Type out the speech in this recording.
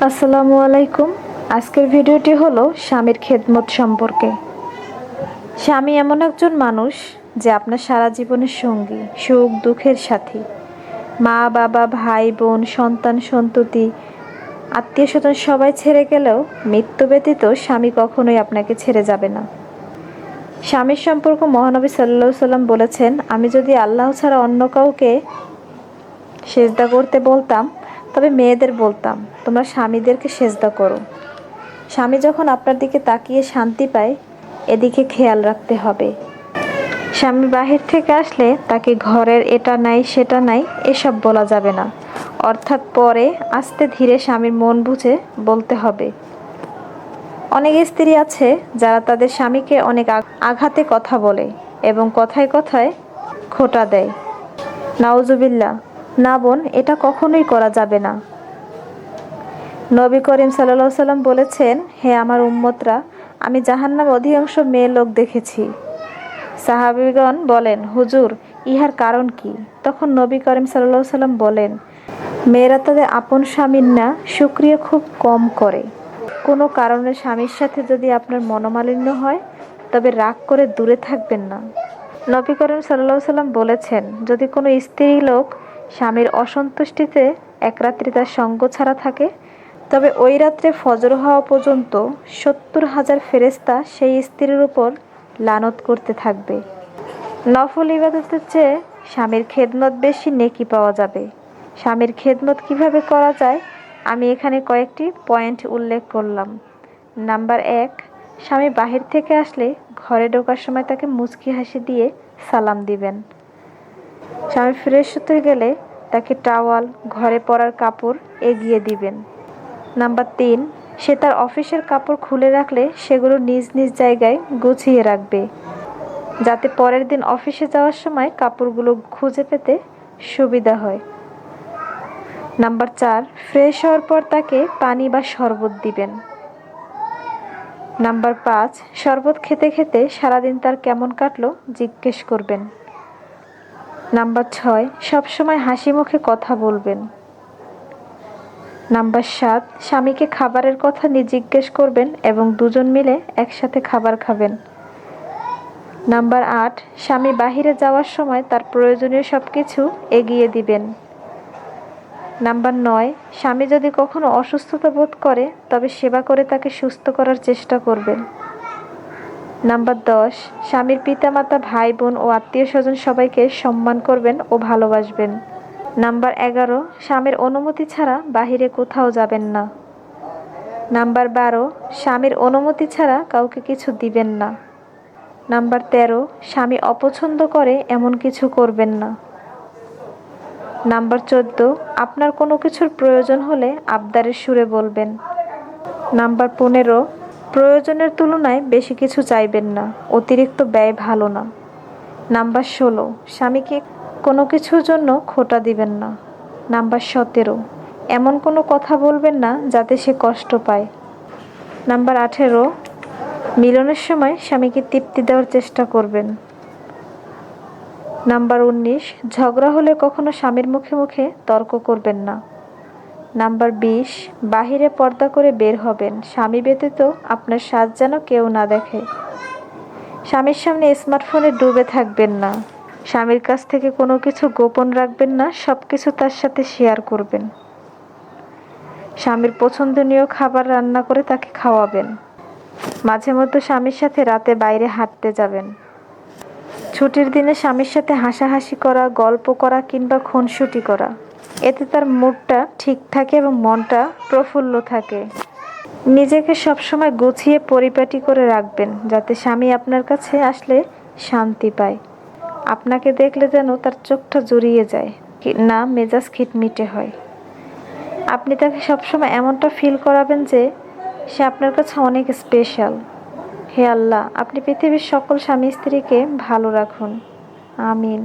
আসসালামু আলাইকুম। আজকের ভিডিওটি হলো স্বামীর খেদমত সম্পর্কে। স্বামী এমন একজন মানুষ যে আপনার সারা জীবনের সঙ্গী, সুখ দুঃখের সাথী। মা বাবা, ভাই বোন, সন্তান সন্ততি, আত্মীয় স্বজন সবাই ছেড়ে গেলেও মৃত্যু ব্যতীত স্বামী কখনোই আপনাকে ছেড়ে যাবে না। স্বামীর সম্পর্ক মহানবী সাল্লাল্লাহু আলাইহি সাল্লাম বলেছেন, আমি যদি আল্লাহ ছাড়া অন্য কাউকে সেজদা করতে বলতাম তবে মেয়েদের বলতাম তোমরা স্বামীদেরকে সেজদা করো। স্বামী যখন আপনার দিকে তাকিয়ে শান্তি পায়, এদিকে খেয়াল রাখতে হবে। স্বামী বাহির থেকে আসলে তাকে ঘরের এটা নাই সেটা নাই এসব বলা যাবে না, অর্থাৎ পরে আস্তে ধীরে স্বামীর মন বুঝে বলতে হবে। অনেক স্ত্রী আছে যারা তাদের স্বামীকে অনেক আঘাতে কথা বলে এবং কথায় কথায় খোঁটা দেয়। নাউজুবিল্লাহ। না বোন, এটা কখনোই করা যাবে না। নবী করিম সাল্লাল্লাহু আলাইহি সাল্লাম বলেছেন, হে আমার উম্মতরা, আমি জাহান্নামে অধিকাংশ মেয়ে লোক দেখেছি। সাহাবীগণ বলেন, হুজুর, ইহার কারণ কি? তখন নবী করিম সাল্লাল্লাহু আলাইহি সাল্লাম বলেন, মেয়েরা তাদের আপন স্বামীর না শুকরিয়া খুব কম করে। কোনো কারণে স্বামীর সাথে যদি আপনার মনোমালিন্য হয় তবে রাগ করে দূরে থাকবেন না। নবী করিম সাল্লাল্লাহু আলাইহি সাল্লাম বলেছেন, যদি কোনো স্ত্রী লোক স্বামীর অসন্তুষ্টিতে এক রাত্রি তার সঙ্গ ছাড়া থাকে, তবে ওই রাত্রে ফজর হওয়া পর্যন্ত ৭০,০০০ ফেরেশতা সেই স্ত্রীর উপর লানত করতে থাকবে। নফল ইবাদতের চেয়ে স্বামীর খেদমত বেশি নেকি পাওয়া যাবে। স্বামীর খেদমত কিভাবে করা যায় আমি এখানে কয়েকটি পয়েন্ট উল্লেখ করলাম। নাম্বার ১, স্বামী বাহির থেকে আসলে ঘরে ঢোকার সময় তাকে মুচকি হাসি দিয়ে সালাম দিবেন। স্বামী ফ্রেশ হতে গেলে তাকে টাওয়াল, ঘরে পরার কাপড় এগিয়ে দিবেন। নাম্বার ৩, সে তার অফিসের কাপড় খুলে রাখলে সেগুলো নিজ নিজ জায়গায় গুছিয়ে রাখবে, যাতে পরের দিন অফিসে যাওয়ার সময় কাপড়গুলো খুঁজে পেতে সুবিধা হয়। নাম্বার ৪, ফ্রেশ হওয়ার পর তাকে পানি বা শরবত দিবেন। নাম্বার ৫, শরবত খেতে খেতে সারাদিন তার কেমন কাটলো জিজ্ঞেস করবেন। নাম্বার ৬, সবসময় হাসি মুখে কথা বলবেন। নাম্বার ৭, স্বামীকে খাবারের কথা জিজ্ঞেস করবেন এবং দুজন মিলে একসাথে খাবার খাবেন। নাম্বার ৮, স্বামী বাহিরে যাওয়ার সময় তার প্রয়োজনীয় সব কিছু এগিয়ে দিবেন। নাম্বার ৯, স্বামী যদি কখনো অসুস্থতা বোধ করে তবে সেবা করে তাকে সুস্থ করার চেষ্টা করবেন। নাম্বার ১০, স্বামীর পিতামাতা, ভাই বোন ও আত্মীয় স্বজন সবাইকে সম্মান করবেন ও ভালোবাসবেন। নাম্বার ১১, স্বামীর অনুমতি ছাড়া বাহিরে কোথাও যাবেন না। নাম্বার ১২, স্বামীর অনুমতি ছাড়া কাউকে কিছু দিবেন না। নাম্বার ১৩, স্বামী অপছন্দ করে এমন কিছু করবেন না। নাম্বার ১৪, আপনার কোনো কিছুর প্রয়োজন হলে আবদারের সুরে বলবেন। নাম্বার ১৫, প্রয়োজনের তুলনায় বেশি কিছু চাইবেন না, অতিরিক্ত ব্যয় ভালো না। নাম্বার ১৬, স্বামীকে কোনো কিছুর জন্য খোঁটা দিবেন না। নাম্বার ১৭, এমন কোনো কথা বলবেন না যাতে সে কষ্ট পায়। নাম্বার ১৮, মিলনের সময় স্বামীকে তৃপ্তি দেওয়ার চেষ্টা করবেন। নাম্বার ১৯, ঝগড়া হলে কখনো স্বামীর মুখে মুখে তর্ক করবেন না। নাম্বার ২০, বাহিরে পর্দা করে বের হবেন, স্বামী ব্যতীত আপনার সাজ যেন কেউ না দেখে। স্বামীর সামনে স্মার্টফোনে ডুবে থাকবেন না। স্বামীর কাছ থেকে কোনো কিছু গোপন রাখবেন না, সব কিছু তার সাথে শেয়ার করবেন। স্বামীর পছন্দনীয় খাবার রান্না করে তাকে খাওয়াবেন। মাঝে মধ্যে স্বামীর সাথে রাতে বাইরে হাঁটতে যাবেন। ছুটির দিনে স্বামীর সাথে হাসাহাসি করা, গল্প করা কিংবা খুনসুটি করা, এতে তার মুডটা ঠিক থাকে এবং মনটা প্রফুল্ল থাকে। নিজেকে সবসময় গুছিয়ে পরিপাটি করে রাখবেন যাতে স্বামী আপনার কাছে আসলে শান্তি পায়, আপনাকে দেখলে যেন তার চোখটা জুড়িয়ে যায়, না মেজাজ খিটমিটে হয়। আপনি তাকে সবসময় এমনটা ফিল করাবেন যে সে আপনার কাছে অনেক স্পেশাল। হে আল্লাহ, আপনি পৃথিবীর সকল স্বামী স্ত্রীকে ভালো রাখুন। আমিন।